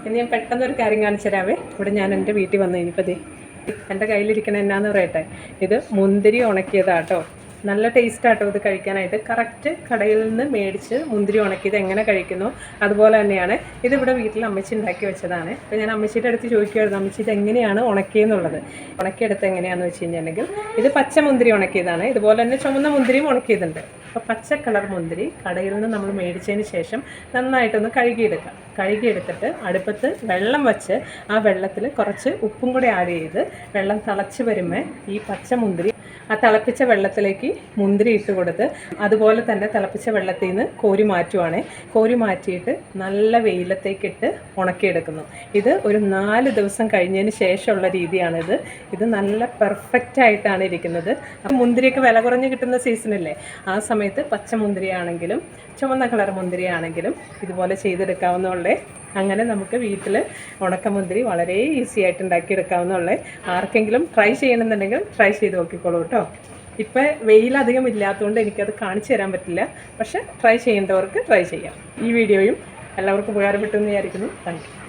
ഇനി ഞാൻ പെട്ടെന്നൊരു കാര്യം കാണിച്ചു തരാവേ. ഇവിടെ ഞാൻ എൻ്റെ വീട്ടിൽ വന്നു കഴിഞ്ഞപ്പോൾ എൻ്റെ കയ്യിലിരിക്കണ എന്നാന്ന് പറയട്ടെ, ഇത് മുന്തിരി ഉണക്കിയതാട്ടോ. നല്ല ടേസ്റ്റാട്ടോ ഇത് കഴിക്കാനായിട്ട്. കറക്റ്റ് കടയിൽ നിന്ന് മേടിച്ച് മുന്തിരി ഉണക്കിയത് എങ്ങനെ കഴിക്കുന്നു അതുപോലെ തന്നെയാണ് ഇതിവിടെ വീട്ടിൽ അമ്മച്ചി ഉണ്ടാക്കി വെച്ചതാണ്. അപ്പോൾ ഞാൻ അമ്മച്ചിയുടെ അടുത്ത് ചോദിക്കുമായിരുന്നു, അമ്മച്ചി ഇത് എങ്ങനെയാണ് ഉണക്കിയെന്നുള്ളത്. ഉണക്കിയെടുത്ത് എങ്ങനെയാണെന്ന് വെച്ച് കഴിഞ്ഞിട്ടുണ്ടെങ്കിൽ ഇത് പച്ച മുന്തിരി ഉണക്കിയതാണ്. ഇതുപോലെ തന്നെ ചുമന്ന മുന്തിരിയും ഉണക്കിയതുണ്ട്. അപ്പോൾ പച്ച കളർ മുന്തിരി കടയിൽ നിന്ന് നമ്മൾ മേടിച്ചതിന് ശേഷം നന്നായിട്ടൊന്ന് കഴുകിയെടുക്കാം. കഴുകിയെടുത്തിട്ട് അടുപ്പത്ത് വെള്ളം വെച്ച് ആ വെള്ളത്തിൽ കുറച്ച് ഉപ്പും കൂടി ആഡ് ചെയ്ത് വെള്ളം തിളച്ച് വരുമ്പോൾ ഈ പച്ച മുന്തിരി ആ തിളപ്പിച്ച വെള്ളത്തിലേക്ക് മുന്തിരി ഇട്ട് കൊടുത്ത് അതുപോലെ തന്നെ തിളപ്പിച്ച വെള്ളത്തിൽ നിന്ന് കോരി മാറ്റുവാണ്. കോരി മാറ്റിയിട്ട് നല്ല വെയിലത്തേക്കിട്ട് ഉണക്കിയെടുക്കുന്നു. ഇത് ഒരു 4 ദിവസം കഴിഞ്ഞതിന് ശേഷമുള്ള രീതിയാണിത്. ഇത് നല്ല പെർഫെക്റ്റ് ആയിട്ടാണ് ഇരിക്കുന്നത്. അപ്പം മുന്തിരിയൊക്കെ വില കുറഞ്ഞ് കിട്ടുന്ന സീസണല്ലേ, ആ സമയത്ത് പച്ച മുന്തിരി ആണെങ്കിലും ചുവന്ന കളർ മുന്തിരി ആണെങ്കിലും ഇതുപോലെ ചെയ്തെടുക്കാവുന്നതേ. അങ്ങനെ നമുക്ക് വീട്ടിൽ ഉണക്കമുന്തിരി വളരെ ഈസി ആയിട്ട് ഉണ്ടാക്കിയെടുക്കാവുന്നതേ. ആർക്കെങ്കിലും ട്രൈ ചെയ്യണമെന്നുണ്ടെങ്കിൽ ട്രൈ ചെയ്ത് നോക്കിക്കോളൂ കേട്ടോ. ഇപ്പം വെയിലധികം ഇല്ലാത്തതുകൊണ്ട് എനിക്കത് കാണിച്ചു തരാൻ പറ്റില്ല, പക്ഷേ ട്രൈ ചെയ്യേണ്ടവർക്ക് ട്രൈ ചെയ്യാം. ഈ വീഡിയോയും എല്ലാവർക്കും ഉപകാരപ്പെട്ടു എന്ന് വിചാരിക്കുന്നു. Thank you.